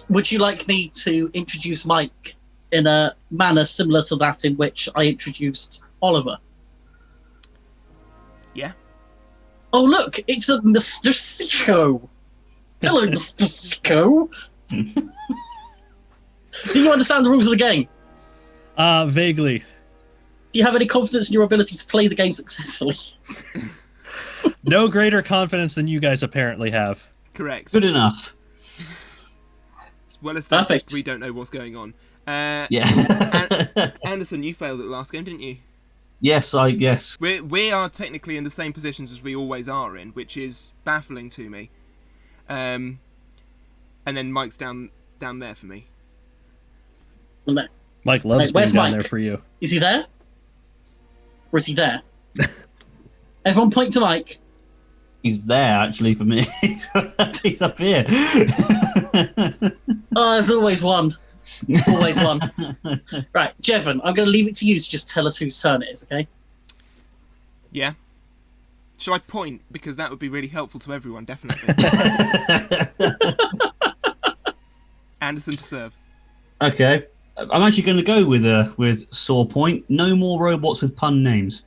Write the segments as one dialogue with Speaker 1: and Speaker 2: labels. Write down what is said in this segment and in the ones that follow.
Speaker 1: would you like me to introduce Mike in a manner similar to that in which I introduced Oliver?
Speaker 2: Yeah.
Speaker 1: Oh, look, it's a Mr. Sicko. Hello, Mr. Sicko. Do you understand the rules of the game?
Speaker 3: Vaguely.
Speaker 1: Do you have any confidence in your ability to play the game successfully?
Speaker 3: No greater confidence than you guys apparently have.
Speaker 2: Correct.
Speaker 4: Good enough.
Speaker 2: It's well established.
Speaker 1: Perfect.
Speaker 2: We don't know what's going on.
Speaker 4: Yeah.
Speaker 2: Anderson, you failed at the last game, didn't you?
Speaker 4: Yes.
Speaker 2: We are technically in the same positions as we always are in, which is baffling to me. And then Mike's down there for me.
Speaker 3: Mike loves being
Speaker 1: where's
Speaker 3: down
Speaker 1: Mike?
Speaker 3: there for you.
Speaker 1: Is he there? Or is he there? Everyone point to Mike.
Speaker 4: He's there, actually, for me. He's up here.
Speaker 1: Oh, there's always one. Always one. Right, Jevan, I'm going to leave it to you to just tell us whose turn it is, okay?
Speaker 2: Yeah. Shall I point? Because that would be really helpful to everyone, definitely. Anderson to serve.
Speaker 4: Okay. I'm actually going to go with Saw Point. No more robots with pun names.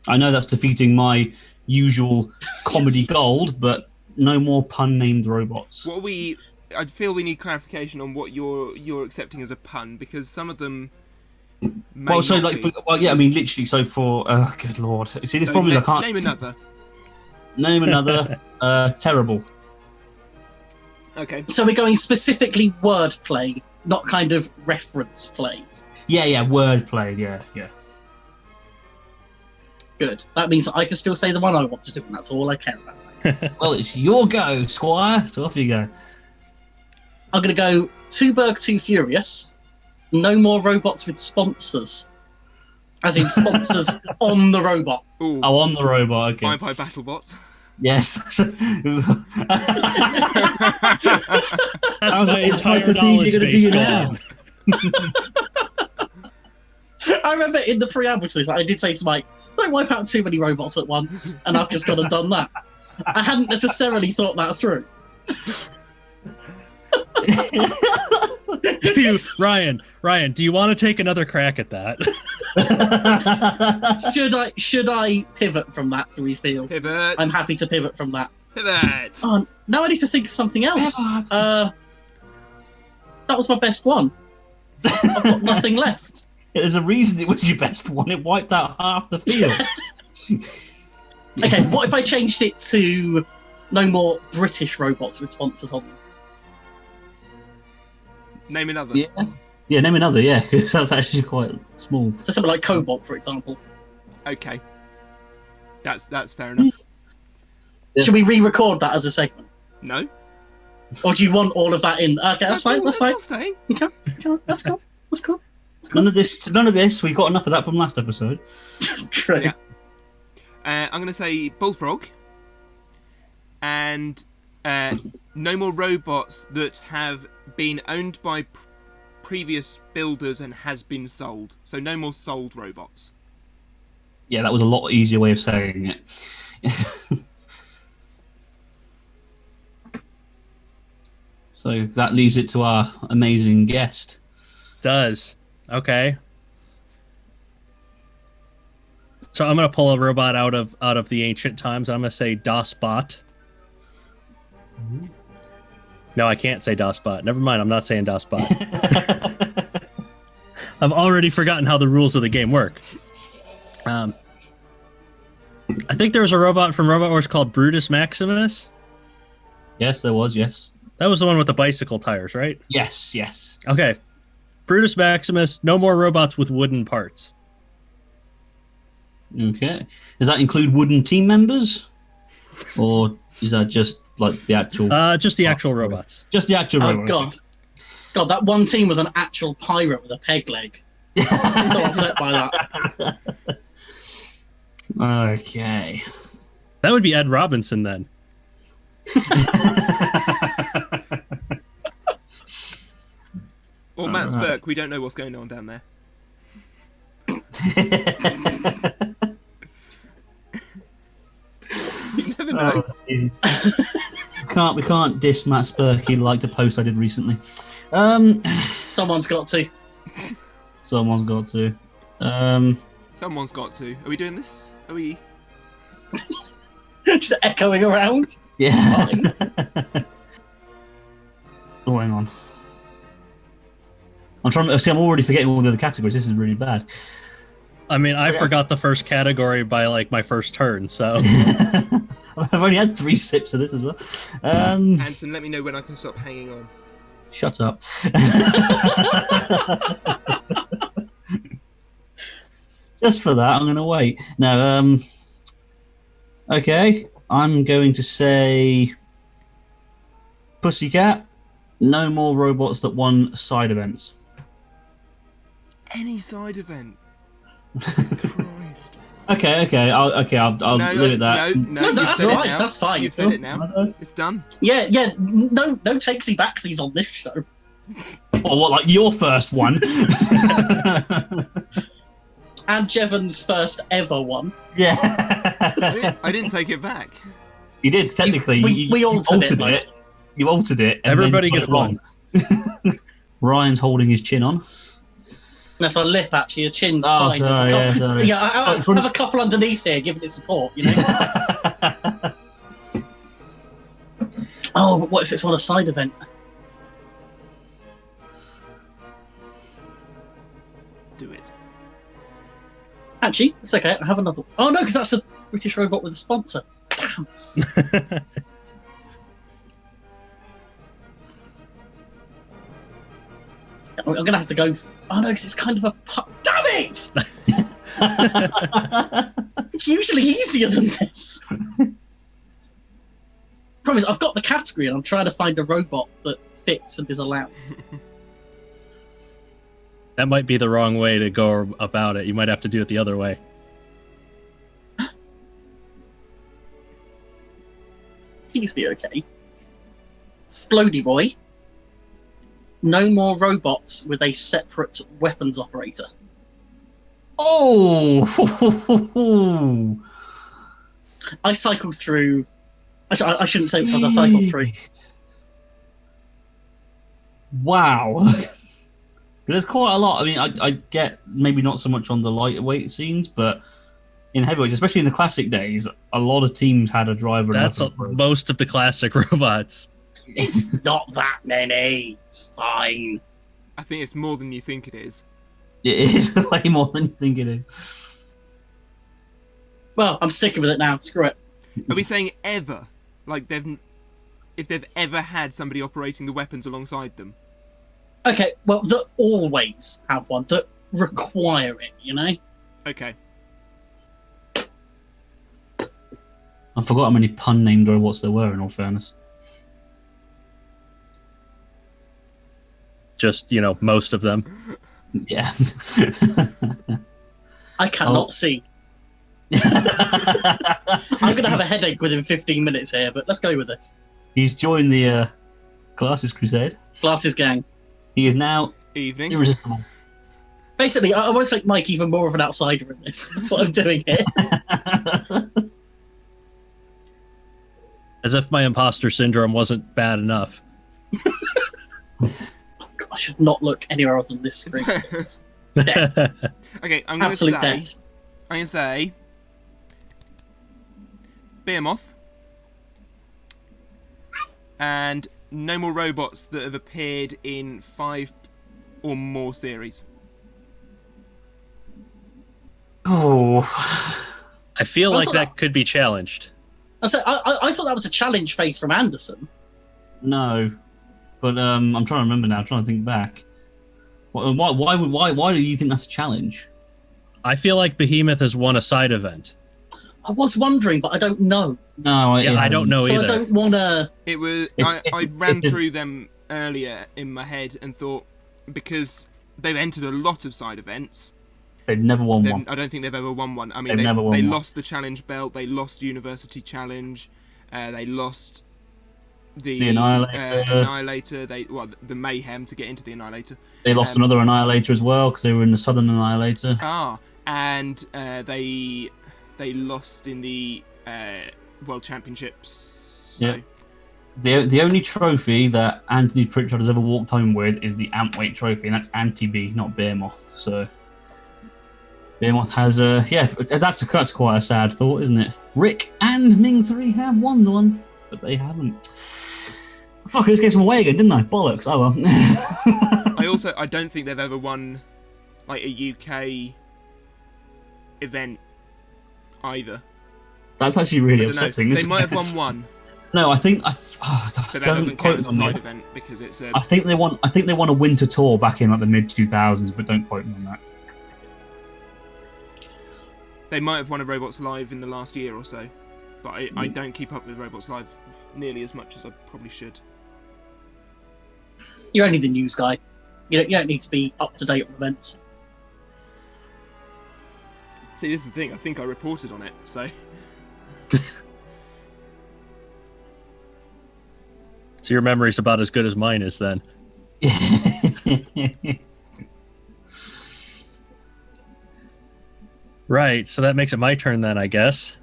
Speaker 4: I know that's defeating my usual comedy gold, but no more pun-named robots.
Speaker 2: What I feel we need clarification on what you're accepting as a pun, because some of them. May not be.
Speaker 4: I mean, literally. So for good lord, see, this problem is I can't
Speaker 2: name another.
Speaker 4: Name another. Terrible.
Speaker 2: Okay.
Speaker 1: So we're going specifically wordplay, not kind of reference play.
Speaker 4: Yeah, wordplay. Yeah.
Speaker 1: Good. That means I can still say the one I want to do, and that's all I care about.
Speaker 4: Well, it's your go, Squire. So off you go.
Speaker 1: I'm going to go Two Berg, Too Furious. No more robots with sponsors. As in sponsors on the robot.
Speaker 2: Ooh.
Speaker 4: Oh, on the robot, okay.
Speaker 2: Bye BattleBots.
Speaker 4: Yes.
Speaker 3: That's my entire knowledge base gone.
Speaker 1: I remember in the preamble to this, I did say to Mike, don't wipe out too many robots at once, and I've just gone and done that. I hadn't necessarily thought that through.
Speaker 3: Ryan, do you want to take another crack at that?
Speaker 1: Should I pivot from that, do we feel?
Speaker 2: Pivot.
Speaker 1: I'm happy to pivot from that.
Speaker 2: Pivot.
Speaker 1: Oh, now I need to think of something else. That was my best one. I've got nothing left.
Speaker 4: There's a reason it was your best one. It wiped out half the field.
Speaker 1: Okay, what if I changed it to no more British robots with sponsors on them?
Speaker 2: Name another.
Speaker 4: Yeah, name another, yeah, because that's actually quite small.
Speaker 1: So something like Cobalt, for example.
Speaker 2: Okay. That's fair enough.
Speaker 4: Yeah.
Speaker 1: Should we re-record that as a segment?
Speaker 2: No.
Speaker 1: Or do you want all of that in? Okay, that's fine. That's fine.
Speaker 2: All staying.
Speaker 1: Okay, that's cool. That's cool.
Speaker 4: None of this. We got enough of that from last episode.
Speaker 1: True.
Speaker 2: Yeah. I'm going to say Bullfrog. And no more robots that have been owned by previous builders and has been sold. So no more sold robots.
Speaker 4: Yeah, that was a lot easier way of saying it. So that leaves it to our amazing guest.
Speaker 3: Does. Okay. So I'm going to pull a robot out of the ancient times. I'm going to say DOSBot.
Speaker 4: Mm-hmm.
Speaker 3: No, I can't say DOSBot. Never mind. I'm not saying DOSBot. I've already forgotten how the rules of the game work. I think there was a robot from Robot Wars called Brutus Maximus.
Speaker 4: Yes, there was, yes.
Speaker 3: That was the one with the bicycle tires, right?
Speaker 4: Yes.
Speaker 3: Okay. Brutus Maximus, no more robots with wooden parts.
Speaker 4: Okay. Does that include wooden team members? Or is that just like the actual...
Speaker 3: Just the actual robots.
Speaker 4: Just the actual
Speaker 1: Oh,
Speaker 4: robots.
Speaker 1: God, that one team with an actual pirate with a peg leg. I'm not upset by that.
Speaker 4: Okay.
Speaker 3: That would be Ed Robinson then.
Speaker 2: Or Matt Spurk. We don't know what's going on down there. You never know.
Speaker 4: can't diss Matt Spurkey like the post I did recently.
Speaker 1: Someone's got to.
Speaker 4: Someone's got to.
Speaker 2: Someone's got to. Are we doing this? Are we?
Speaker 1: Just echoing around.
Speaker 4: Yeah. Oh, hang on. I'm trying to see. I'm already forgetting all the other categories. This is really bad.
Speaker 3: I mean, I forgot the first category by like my first turn, so
Speaker 4: I've only had 3 sips of this as well.
Speaker 2: Hanson, let me know when I can stop hanging on.
Speaker 4: Shut up. Just for that, I'm going to wait. No, okay. I'm going to say Pussycat. No more robots that won side events.
Speaker 2: Any side event. Christ.
Speaker 4: Okay. I'll leave it that.
Speaker 2: No,
Speaker 1: that's
Speaker 2: said it
Speaker 1: fine.
Speaker 2: now.
Speaker 1: That's fine.
Speaker 2: You've said it now. It's done.
Speaker 1: Yeah. No takesy backsies on this show.
Speaker 4: Or what, like your first one?
Speaker 1: And Jevan's first ever one.
Speaker 4: Yeah.
Speaker 2: I didn't take it back.
Speaker 4: You did, technically.
Speaker 1: We altered it, mate.
Speaker 4: You altered it. And
Speaker 3: everybody
Speaker 4: then
Speaker 3: gets one.
Speaker 4: Ryan's holding his chin on.
Speaker 1: That's my lip, actually. Your chin's
Speaker 4: Oh,
Speaker 1: fine.
Speaker 4: sorry.
Speaker 1: I have a couple underneath here giving it support, you know? Oh, but what if it's on a side event?
Speaker 2: Do it.
Speaker 1: Actually, it's okay. I have another. Oh, no, because that's a British robot with a sponsor. Damn. I'm going to have to go... Oh, no, because it's kind of a... Damn it! It's usually easier than this. Promise, I've got the category and I'm trying to find a robot that fits and is allowed.
Speaker 3: That might be the wrong way to go about it. You might have to do it the other way.
Speaker 1: Please be okay. Splody Boy. No more robots with a separate weapons operator.
Speaker 4: Oh!
Speaker 1: I cycled through... I shouldn't say which ones I cycled through.
Speaker 4: Wow. There's quite a lot. I mean, I get maybe not so much on the lightweight scenes, but in heavyweights, especially in the classic days, a lot of teams had a driver.
Speaker 3: That's most of the classic robots.
Speaker 1: It's not that many. It's fine.
Speaker 2: I think it's more than you think it is.
Speaker 4: It is way more than you think it is.
Speaker 1: Well, I'm sticking with it now. Screw it.
Speaker 2: Are we saying ever? Like if they've ever had somebody operating the weapons alongside them?
Speaker 1: Okay, well, that always have one, that require it, you know?
Speaker 2: Okay.
Speaker 4: I forgot how many pun-named robots there were, in all fairness.
Speaker 3: Just, most of them.
Speaker 4: Yeah.
Speaker 1: I cannot see. I'm going to have a headache within 15 minutes here, but let's go with this.
Speaker 4: He's joined the Glasses Crusade.
Speaker 1: Glasses gang.
Speaker 4: He is now
Speaker 2: Evening.
Speaker 4: irresistible.
Speaker 1: Basically, I want to make Mike even more of an outsider in this. That's what I'm doing here.
Speaker 3: As if my imposter syndrome wasn't bad enough.
Speaker 1: God, I should not look anywhere else than this screen. Death.
Speaker 2: Okay, I'm going to
Speaker 1: Absolute
Speaker 2: say...
Speaker 1: death.
Speaker 2: I'm going to say... Behemoth. And no more robots that have appeared in 5 or more series.
Speaker 4: Oh.
Speaker 3: I feel like that could be challenged.
Speaker 1: I thought that was a challenge face from Anderson.
Speaker 4: No. But I'm trying to remember now. I'm trying to think back. Why do you think that's a challenge?
Speaker 3: I feel like Behemoth has won a side event.
Speaker 1: I was wondering, but I don't know.
Speaker 4: No,
Speaker 3: I don't know
Speaker 1: So
Speaker 3: either.
Speaker 1: I don't want to...
Speaker 2: It was. I ran through them earlier in my head and thought, because they've entered a lot of side events,
Speaker 4: they've never won one.
Speaker 2: I don't think they've ever won one. I mean,
Speaker 4: They've never won
Speaker 2: they
Speaker 4: one.
Speaker 2: lost the challenge belt, they lost University Challenge, they lost the
Speaker 4: Annihilator.
Speaker 2: The Mayhem to get into the Annihilator.
Speaker 4: They lost another Annihilator as well because they were in the Southern Annihilator.
Speaker 2: And they lost in the World Championships. So,
Speaker 4: The only trophy that Anthony Pritchard has ever walked home with is the Antweight trophy, and that's Anti-B, not Behemoth. So Behemoth has that's quite a sad thought, isn't it? Rick and Ming 3 have won the one, but they haven't. Fuck, I just gave some away again, didn't I? Bollocks. Oh well.
Speaker 2: I don't think they've ever won like a UK event either.
Speaker 4: That's actually really upsetting.
Speaker 2: They might have won one.
Speaker 4: No, I think
Speaker 2: But that doesn't count as a side event because it's a.
Speaker 4: I think they won a winter tour back in like the mid 2000s, but don't quote me on that.
Speaker 2: They might have won a Robots Live in the last year or so, but I don't keep up with Robots Live nearly as much as I probably should.
Speaker 1: You're only the news guy. You don't need to be up to date on events.
Speaker 2: See, this is the thing. I think I reported on it, so.
Speaker 3: So your memory's about as good as mine is then. Right, so that makes it my turn then, I guess.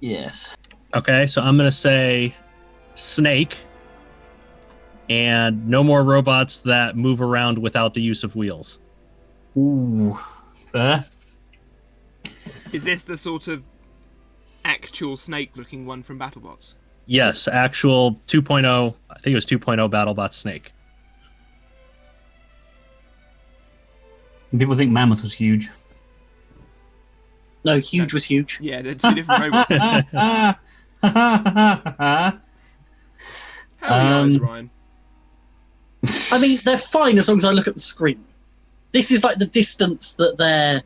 Speaker 4: Yes.
Speaker 3: Okay, so I'm going to say snake and no more robots that move around without the use of wheels.
Speaker 4: Ooh, fair.
Speaker 2: Is this the sort of actual snake-looking one from BattleBots?
Speaker 3: Yes, actual 2.0, I think it was 2.0 BattleBot snake.
Speaker 4: People think Mammoth was huge.
Speaker 1: No, huge was huge.
Speaker 2: Yeah, they're two different robots. How are you guys, Ryan?
Speaker 1: I mean, they're fine as long as I look at the screen. This is like the distance that they're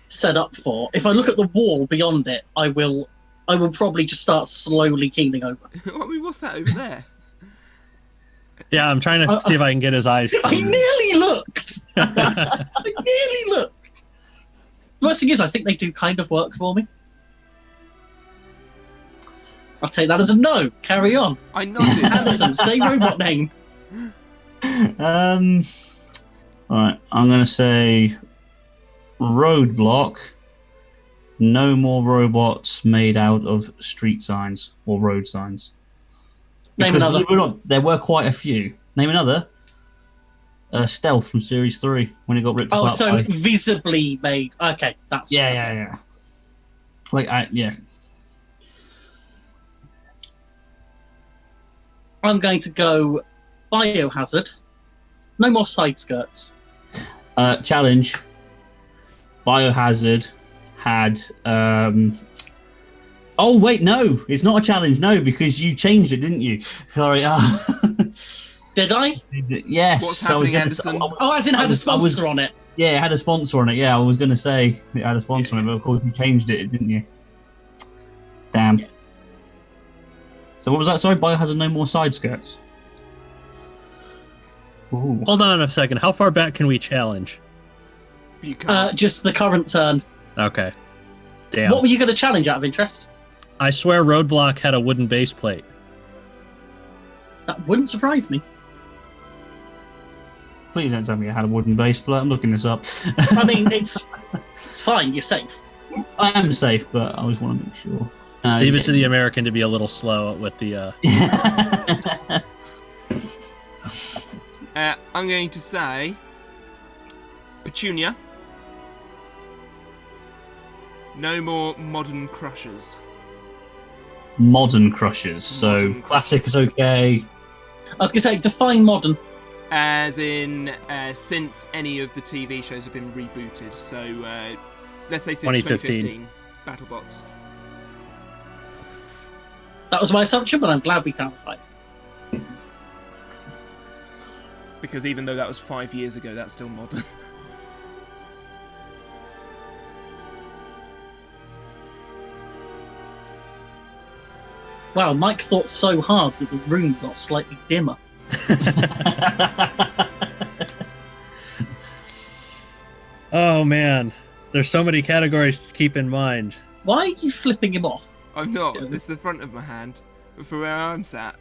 Speaker 1: set up for. If I look at the wall beyond it, I will probably just start slowly keening over.
Speaker 2: I mean, what's that over there?
Speaker 3: Yeah, I'm trying to see if I can get his eyes.
Speaker 1: I nearly looked! I nearly looked! The worst thing is, I think they do kind of work for me. I'll take that as a no. Carry on.
Speaker 2: I nodded.
Speaker 1: Anderson, say robot name.
Speaker 4: Alright, I'm going to say roadblock. No more robots made out of street signs or road signs.
Speaker 1: Name
Speaker 4: Because
Speaker 1: another.
Speaker 4: believe it or not, there were quite a few. Name another. Stealth from Series 3 when it got ripped apart.
Speaker 1: Oh, so
Speaker 4: by...
Speaker 1: visibly made. Okay, that's...
Speaker 4: Yeah. Yeah.
Speaker 1: I'm going to go Biohazard. No more side skirts.
Speaker 4: Challenge. Biohazard had... Oh, wait, no. It's not a challenge, no, because you changed it, didn't you? Sorry.
Speaker 1: Did I?
Speaker 4: Yes.
Speaker 2: What's
Speaker 4: I was
Speaker 2: happening,
Speaker 4: gonna
Speaker 2: Anderson?
Speaker 1: Oh, as in had a sponsor on it.
Speaker 4: Yeah, it had a sponsor on it. Yeah, I was going to say it had a sponsor on it, but of course you changed it, didn't you? Damn. So what was that? Sorry, Biohazard no more side skirts. Ooh.
Speaker 3: Hold on a second. How far back can we challenge?
Speaker 2: You can't.
Speaker 1: Just the current turn.
Speaker 3: Okay. Damn.
Speaker 1: What were you going to challenge out of interest?
Speaker 3: I swear Roadblock had a wooden base plate.
Speaker 1: That wouldn't surprise me.
Speaker 4: Please don't tell me I had a wooden base plate. I'm looking this up.
Speaker 1: I mean, it's fine. You're safe.
Speaker 4: I am safe, but I always want to make sure.
Speaker 3: Leave it to the American to be a little slow with the...
Speaker 2: I'm going to say Petunia. No more modern crushers.
Speaker 4: Modern crushers. So
Speaker 2: Modern
Speaker 4: classic
Speaker 2: crushers.
Speaker 4: is okay.
Speaker 1: I was going to say, define modern.
Speaker 2: As in, since any of the TV shows have been rebooted. So let's say since 2015 BattleBots.
Speaker 1: That was my assumption, but I'm glad we clarified.
Speaker 2: Because even though that was 5 years ago, that's still modern.
Speaker 1: Wow, Mike thought so hard that the room got slightly dimmer.
Speaker 3: Oh, man. There's so many categories to keep in mind.
Speaker 1: Why are you flipping him off?
Speaker 2: I'm not. It's the front of my hand. But for where I'm sat,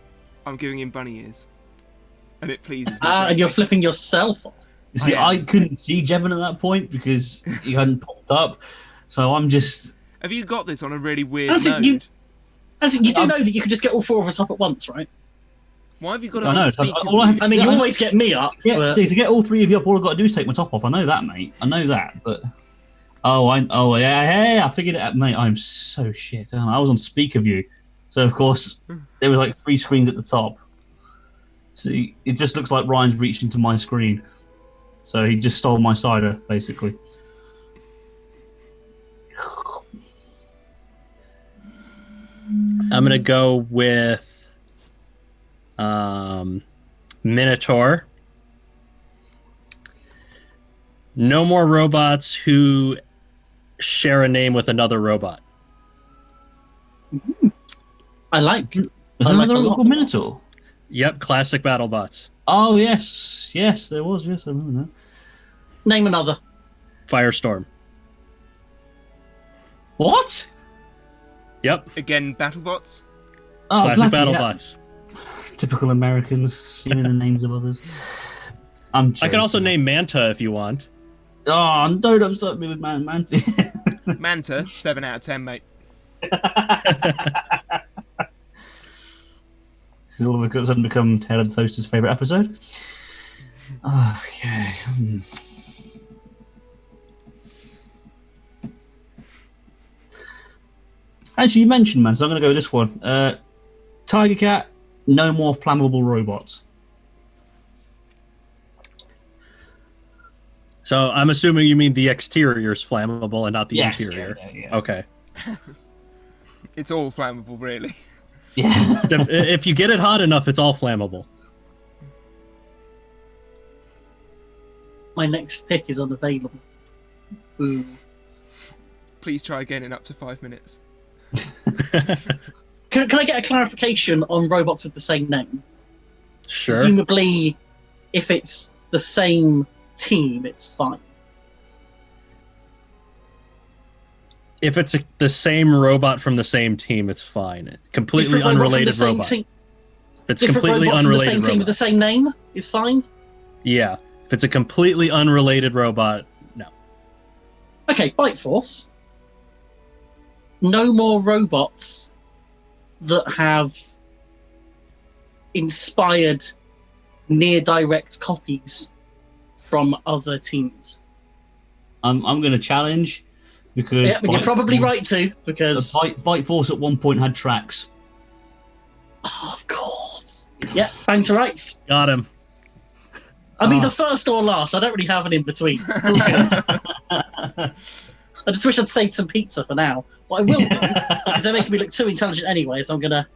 Speaker 2: I'm giving him bunny ears. And it pleases me.
Speaker 1: And you're flipping yourself off.
Speaker 4: See,
Speaker 2: I am.
Speaker 4: I couldn't see Jevan at that point because he hadn't popped up. So I'm just...
Speaker 2: Have you got this on a really weird
Speaker 1: As in,
Speaker 2: mode?
Speaker 1: you do know that you can just get all four of us up at once, right?
Speaker 2: Why have you got to
Speaker 4: I know.
Speaker 2: speak?
Speaker 1: I mean, you always get me up.
Speaker 4: Yeah,
Speaker 1: but...
Speaker 4: see, to get all three of you up, all I've got to do is take my top off. I know that, mate. I know that, but yeah, I figured it out, mate. I'm so shit. I was on speaker view, so of course there was like 3 screens at the top. So it just looks like Ryan's reached into my screen, so he just stole my cider, basically.
Speaker 3: I'm gonna go with Minotaur. No more robots who share a name with another robot.
Speaker 1: I like.
Speaker 4: Is
Speaker 1: I
Speaker 4: there
Speaker 1: like
Speaker 4: another
Speaker 1: a
Speaker 4: one
Speaker 1: lot.
Speaker 4: called Minotaur?
Speaker 3: Yep, classic BattleBots.
Speaker 4: Oh yes, there was. Yes, I remember that.
Speaker 1: Name another.
Speaker 3: Firestorm.
Speaker 4: What?
Speaker 3: Yep,
Speaker 2: Again, BattleBots.
Speaker 4: Oh,
Speaker 3: classic
Speaker 4: bloody
Speaker 3: BattleBots.
Speaker 4: hell. Typical Americans stealing the names of others. I'm joking.
Speaker 3: I can also name Manta if you want.
Speaker 4: Oh, don't upset me with Manta.
Speaker 2: Manta, 7 out of 10, mate.
Speaker 4: This is all of a sudden become Taylor and Toaster's favourite episode. Okay. Actually, you mentioned, man, so I'm going to go with this one. Tiger Cat, no more flammable robots.
Speaker 3: So I'm assuming you mean the exterior is flammable and not the
Speaker 4: Yes,
Speaker 3: interior.
Speaker 4: yeah.
Speaker 3: Okay.
Speaker 2: It's all flammable, really.
Speaker 4: Yeah.
Speaker 3: If you get it hot enough, it's all flammable.
Speaker 1: My next pick is unavailable. Ooh.
Speaker 2: Please try again in up to 5 minutes.
Speaker 1: Can I get a clarification on robots with the same name?
Speaker 3: Sure.
Speaker 1: Presumably, if it's the same team, it's fine.
Speaker 3: If it's the same robot from the same team, it's fine. Completely
Speaker 1: Different robot from the
Speaker 3: unrelated
Speaker 1: same
Speaker 3: robot.
Speaker 1: team-
Speaker 3: If it's
Speaker 1: Different
Speaker 3: completely
Speaker 1: robot from the same
Speaker 3: unrelated
Speaker 1: team with the
Speaker 3: robot.
Speaker 1: same name, it's fine.
Speaker 3: Yeah. If it's a completely unrelated robot, no.
Speaker 1: Okay, Bite Force. No more robots that have inspired near direct copies from other teams.
Speaker 4: I'm going to challenge because
Speaker 1: Yeah, but you're probably right too, because
Speaker 4: Bite Force at one point had tracks.
Speaker 1: oh, of course. Yeah, thanks for rights.
Speaker 3: Got him.
Speaker 1: I'm either first or last. I don't really have an in between. I just wish I'd saved some pizza for now, but I will do because they're making me look too intelligent anyway. So I'm gonna.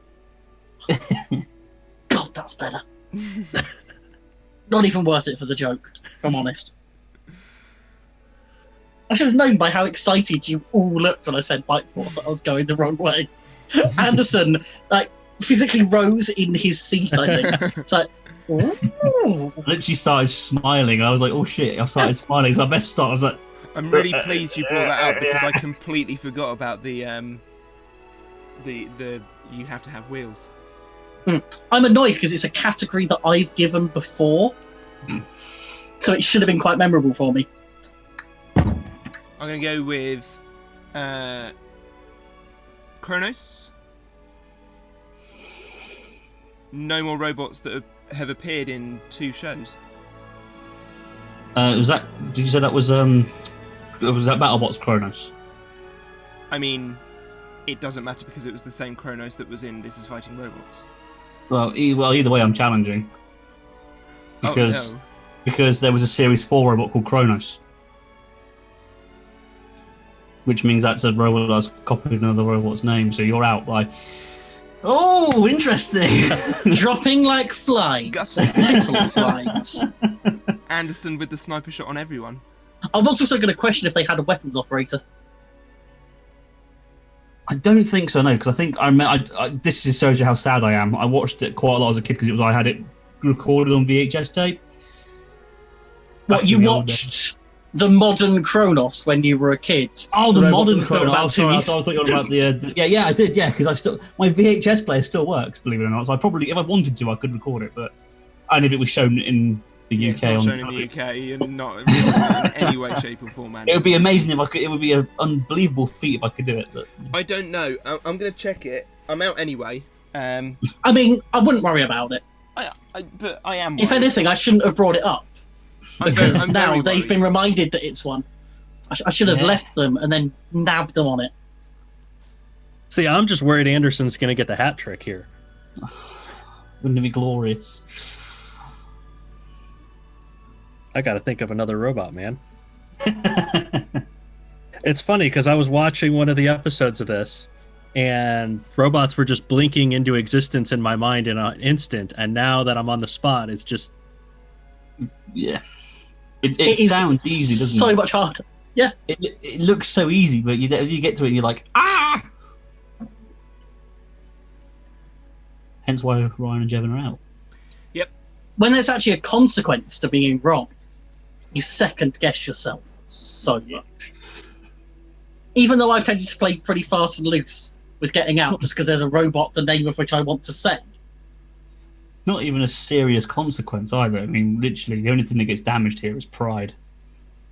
Speaker 1: God, that's better. Not even worth it for the joke, if I'm honest. I should have known by how excited you all looked when I said Bite Force that I was going the wrong way. Anderson, like, physically rose in his seat, I think. It's like, ooh.
Speaker 4: I literally started smiling, and I was like, "Oh shit!" I started smiling, so I best start. I was like,
Speaker 2: I'm really pleased you brought that up because I completely forgot about the you have to have wheels.
Speaker 1: I'm annoyed because it's a category that I've given before, so it should have been quite memorable for me.
Speaker 2: I'm going to go with Kronos. No more robots that have appeared in 2 shows.
Speaker 4: was that? Did you say that was that BattleBots Kronos?
Speaker 2: I mean, it doesn't matter because it was the same Kronos that was in This Is Fighting Robots.
Speaker 4: Well, either way, I'm challenging because
Speaker 2: Oh, no.
Speaker 4: because there was a Series 4 robot called Kronos, which means that's a robot that's copied another robot's name. So you're out by. Oh, interesting.
Speaker 1: Dropping like flies.
Speaker 2: Gutted.
Speaker 1: Little flies.
Speaker 2: Anderson with the sniper shot on everyone.
Speaker 1: I was also going to question if they had a weapons operator.
Speaker 4: I don't think so, no, because I think this just shows you how sad I am. I watched it quite a lot as a kid because I had it recorded on VHS tape.
Speaker 1: What,
Speaker 4: Back
Speaker 1: you
Speaker 4: in the old
Speaker 1: watched the modern Kronos when you were a kid?
Speaker 4: Oh, the
Speaker 1: robot
Speaker 4: modern
Speaker 1: that was built
Speaker 4: Kronos.
Speaker 1: about
Speaker 4: Oh, sorry, I
Speaker 1: 2
Speaker 4: thought you were on about the yeah, I did, yeah, because my VHS player still works, believe it or not. So I probably, if I wanted to, I could record it, but only if it was shown in the
Speaker 2: Yeah,
Speaker 4: UK.
Speaker 2: it's not
Speaker 4: on
Speaker 2: shown in the UK and not in any way, shape, or form.
Speaker 4: It would be amazing if I could. It would be an unbelievable feat if I could do it. But
Speaker 2: I don't know. I'm going to check it. I'm out anyway.
Speaker 1: I mean, I wouldn't worry about it.
Speaker 2: But I am.
Speaker 1: If
Speaker 2: worried.
Speaker 1: anything, I shouldn't have brought it up because
Speaker 2: I'm
Speaker 1: now
Speaker 2: very
Speaker 1: they've
Speaker 2: worried.
Speaker 1: been reminded that it's one. I should have left them and then nabbed them on it.
Speaker 3: See, I'm just worried Anderson's going to get the hat trick here.
Speaker 4: Wouldn't it be glorious?
Speaker 3: I got to think of another robot, man. It's funny because I was watching one of the episodes of this, and robots were just blinking into existence in my mind in an instant. And now that I'm on the spot, it's just
Speaker 4: Yeah. It sounds easy, doesn't
Speaker 1: so
Speaker 4: it?
Speaker 1: much harder. Yeah.
Speaker 4: It looks so easy, but you get to it and you're like, ah! Hence why Ryan and Jevan are out.
Speaker 1: When there's actually a consequence to being wrong, you second guess yourself so much. Even though I've tended to play pretty fast and loose with getting out just because there's a robot the name of which I want to say.
Speaker 4: Not even a serious consequence either. I mean, literally, the only thing that gets damaged here is pride.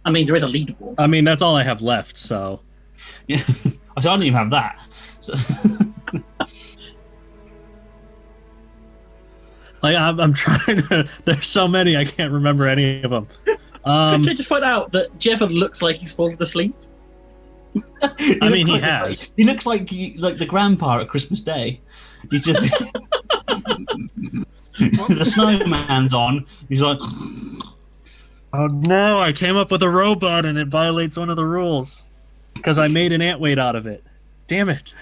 Speaker 1: I mean, there is a leaderboard.
Speaker 3: I mean, that's all I have left, so...
Speaker 4: Yeah. I don't even have that. So
Speaker 3: Like, I'm trying to... There's so many, I can't remember any of them.
Speaker 1: Can I just point out that Jevan looks like he's fallen asleep?
Speaker 3: I mean, he has.
Speaker 4: He looks like the grandpa at Christmas Day. He's just the snowman's on. He's like,
Speaker 3: Oh no, I came up with a robot and it violates one of the rules. Because I made an ant weight out of it. Damn it.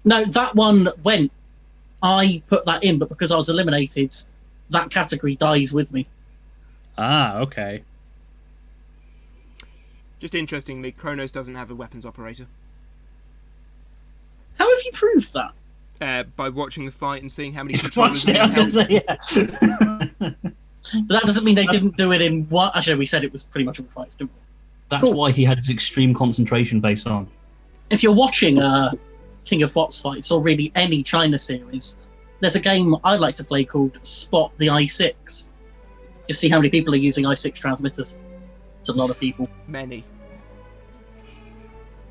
Speaker 1: No, that one went. I put that in, but because I was eliminated, that category dies with me.
Speaker 3: Ah, okay.
Speaker 2: Just interestingly, Kronos doesn't have a weapons operator.
Speaker 1: How have you proved that?
Speaker 2: By watching the fight and seeing how many
Speaker 4: he's
Speaker 2: controllers
Speaker 4: watched
Speaker 2: are
Speaker 4: it. I
Speaker 2: being
Speaker 4: was gonna
Speaker 2: held.
Speaker 4: say, yeah.
Speaker 1: But that doesn't mean they didn't do it in one. Actually, we said it was pretty much all fights, didn't we?
Speaker 4: That's
Speaker 1: Cool.
Speaker 4: why he had his extreme concentration face on.
Speaker 1: If you're watching King of Bots fights or really any China series, there's a game I like to play called Spot the i6. Just see how many people are using i6 transmitters. It's a lot of people.
Speaker 2: Many.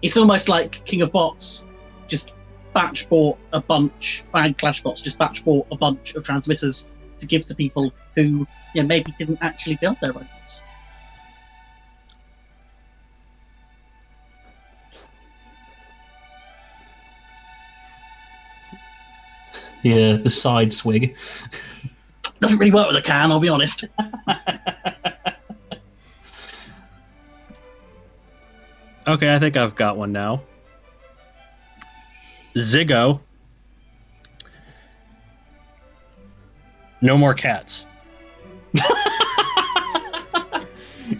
Speaker 1: It's almost like King of Bots just batch bought a bunch, and Clash Bots just batch bought a bunch of transmitters to give to people who maybe didn't actually build their robots.
Speaker 4: The side swig.
Speaker 1: Doesn't really work with a can, I'll be honest.
Speaker 3: Okay, I think I've got one now. Ziggo. No more cats.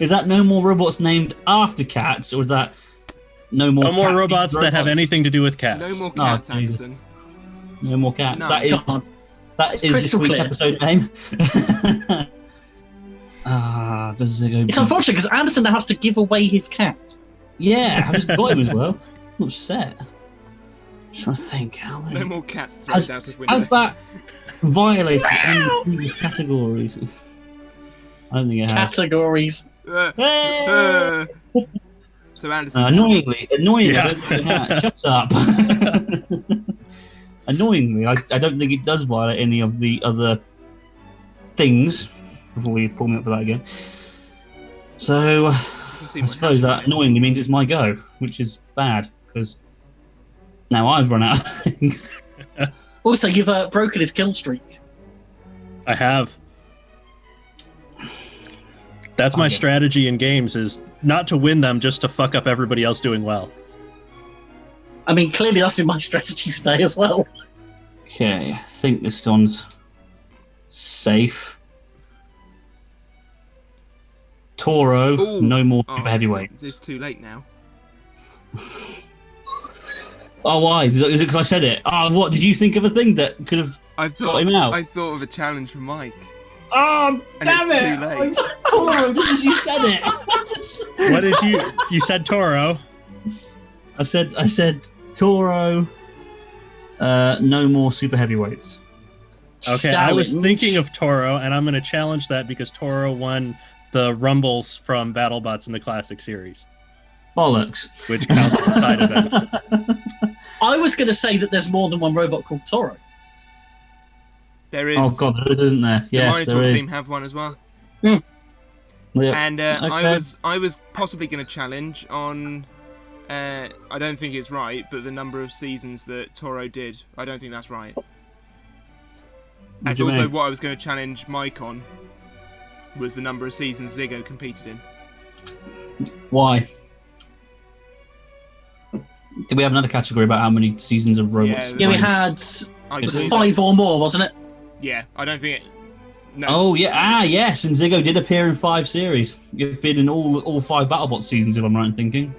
Speaker 4: Is that no more robots named after cats, or is that no more?
Speaker 3: No more
Speaker 4: cat-themed
Speaker 3: robots that have anything to do with cats.
Speaker 2: No more cats,
Speaker 4: Oh, Jesus.
Speaker 2: Anderson.
Speaker 4: No more cats.
Speaker 2: No.
Speaker 4: That is
Speaker 1: Come on.
Speaker 4: this
Speaker 1: crystal
Speaker 4: week's
Speaker 1: clear.
Speaker 4: episode name. Does it go?
Speaker 1: It's unfortunate because Anderson now has to give away his cat.
Speaker 4: Yeah, I just got him as well. I'm upset. Trying to think how many.
Speaker 2: No more cats thrown out of window.
Speaker 4: Has that violated any of these categories? I don't think it has.
Speaker 1: Categories.
Speaker 2: So Anderson.
Speaker 4: Annoyingly,
Speaker 3: Yeah.
Speaker 4: I don't think it has. Shut up. Annoyingly, I don't think it does violate any of the other things. Before you pull me up for that again. So, I suppose that annoyingly means it's my go, which is bad because now I've run out of things.
Speaker 1: Also, you've broken his kill streak.
Speaker 3: I have. That's my
Speaker 4: Okay.
Speaker 3: strategy in games, is not to win them, just to fuck up everybody else doing well.
Speaker 1: I mean, clearly that's been my strategy today as well.
Speaker 4: Okay, I think this one's safe. Toro,
Speaker 2: Ooh.
Speaker 4: no more super heavyweight.
Speaker 2: It's too late now.
Speaker 4: Oh, why? Is it because I said it? Oh, what? Did you think of a thing that could have
Speaker 2: I
Speaker 4: got him out?
Speaker 2: I thought of a challenge from Mike.
Speaker 4: Oh, damn
Speaker 2: it's
Speaker 4: it!
Speaker 2: too late.
Speaker 4: I said Toro because you said it.
Speaker 3: What did you... You said Toro.
Speaker 4: I said Toro, no more super heavyweights.
Speaker 3: Okay, I was
Speaker 1: Challenge.
Speaker 3: thinking of Toro, and I'm going to challenge that because Toro won the Rumbles from BattleBots in the Classic Series,
Speaker 4: Bollocks.
Speaker 3: which counts as a side event.
Speaker 1: I was going to say that there's more than one robot called Toro.
Speaker 2: There is.
Speaker 4: Oh god, there is, isn't there?
Speaker 2: The
Speaker 4: Yes, there
Speaker 2: Minotaur
Speaker 4: is.
Speaker 2: team have one as well.
Speaker 4: Yep.
Speaker 2: And
Speaker 4: Okay.
Speaker 2: I was possibly going to challenge on. I don't think it's right, but the number of seasons that Toro did, I don't think that's right. That's
Speaker 4: do you
Speaker 2: also
Speaker 4: mean?
Speaker 2: what I was going to challenge Mike on. Was the number of seasons Ziggo competed in?
Speaker 4: Why? Did we have another category about how many seasons of robots?
Speaker 2: Yeah,
Speaker 1: Yeah, we had
Speaker 2: I
Speaker 1: it was
Speaker 2: believe
Speaker 1: 5 or more, wasn't it?
Speaker 2: Yeah, I don't think it. No.
Speaker 4: Oh yeah, yes, and Ziggo did appear in 5 series. He appeared in all 5 BattleBot seasons, if I'm right in thinking.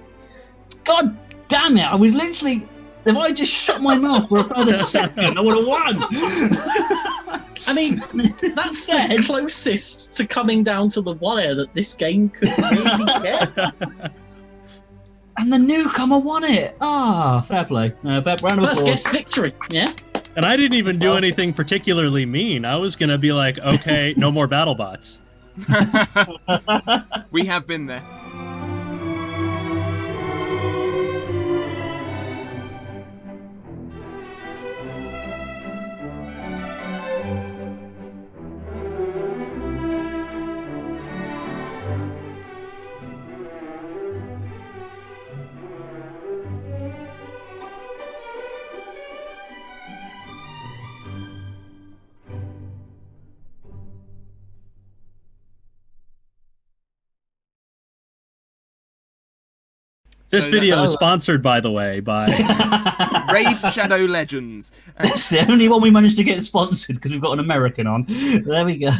Speaker 4: God damn it! I was literally. If I just shut my mouth for a further second, I would have won.
Speaker 1: I mean, that's the closest to coming down to the wire that this game could really get.
Speaker 4: And the newcomer won it. Ah, fair play. Round of
Speaker 1: First
Speaker 4: applause.
Speaker 1: guess victory, yeah?
Speaker 3: And I didn't even do anything particularly mean. I was gonna be like, okay, no more BattleBots.
Speaker 2: We have been there.
Speaker 3: This
Speaker 2: So
Speaker 3: video
Speaker 2: that's-
Speaker 3: is sponsored, by the way, by
Speaker 2: Raid Shadow Legends.
Speaker 4: It's the only one we managed to get sponsored because we've got an American on. There we go.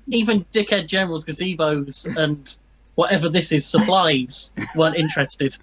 Speaker 1: Even Dickhead General's gazebos and whatever this is, supplies, weren't interested.